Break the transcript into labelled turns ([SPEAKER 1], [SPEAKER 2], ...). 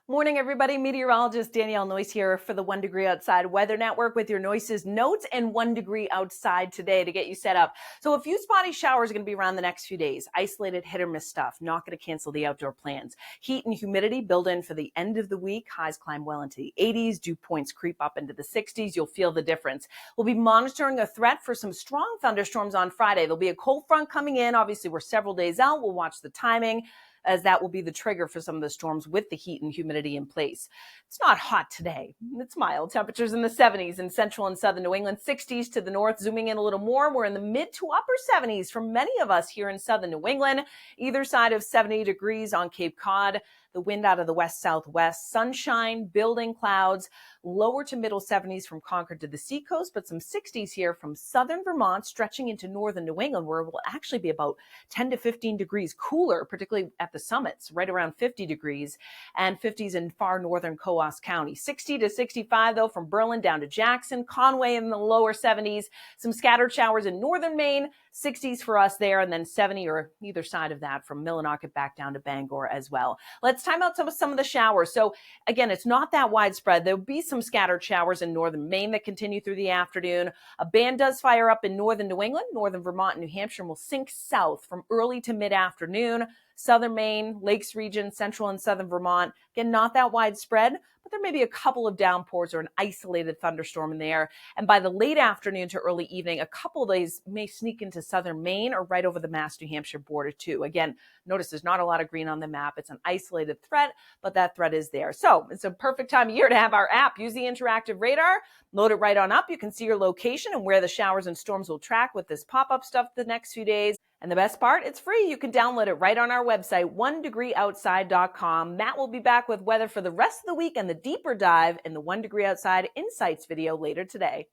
[SPEAKER 1] Morning, everybody. Meteorologist Danielle Noyes here for the 1 Degree Outside Weather Network with your Noyes Notes and 1 Degree Outside today to get you set up. So a few spotty showers are going to be around the next few days. Isolated hit or miss stuff. Not going to cancel the outdoor plans. Heat and humidity build in for the end of the week. Highs climb well into the 80s. Dew points creep up into the 60s. You'll feel the difference. We'll be monitoring a threat for some strong thunderstorms on Friday. There'll be a cold front coming in. Obviously, we're several days out. We'll watch the timing, as that will be the trigger for some of the storms with the heat and humidity in place. It's not hot today. It's mild. Temperatures in the 70s in central and southern New England, 60s to the north. Zooming in a little more, we're in the mid to upper 70s for many of us here in southern New England, either side of 70 degrees on Cape Cod. The wind out of the west-southwest, sunshine, building clouds, lower to middle 70s from Concord to the seacoast, but some 60s here from southern Vermont stretching into northern New England, where it will actually be about 10 to 15 degrees cooler, particularly at the summits, right around 50 degrees, and 50s in far northern Coos County. 60 to 65, though, from Berlin down to Jackson, Conway in the lower 70s, some scattered showers in northern Maine, 60s for us there, and then 70 or either side of that from Millinocket back down to Bangor as well. Let's time out some of the showers. So again, it's not that widespread. There'll be some scattered showers in northern Maine that continue through the afternoon. A band does fire up in northern New England, northern Vermont, and New Hampshire, and will sink south from early to mid-afternoon. Southern Maine, Lakes region, central and southern Vermont. Again, not that widespread, but there may be a couple of downpours or an isolated thunderstorm in there. And by the late afternoon to early evening, a couple of days may sneak into southern Maine or right over the Mass-New Hampshire border too. Again, notice there's not a lot of green on the map. It's an isolated threat, but that threat is there. So it's a perfect time of year to have our app. Use the interactive radar, load it right on up. You can see your location and where the showers and storms will track with this pop-up stuff the next few days. And the best part, it's free. You can download it right on our website, 1degreeoutside.com. Matt will be back with weather for the rest of the week and the deeper dive in the 1 Degree Outside Insights video later today.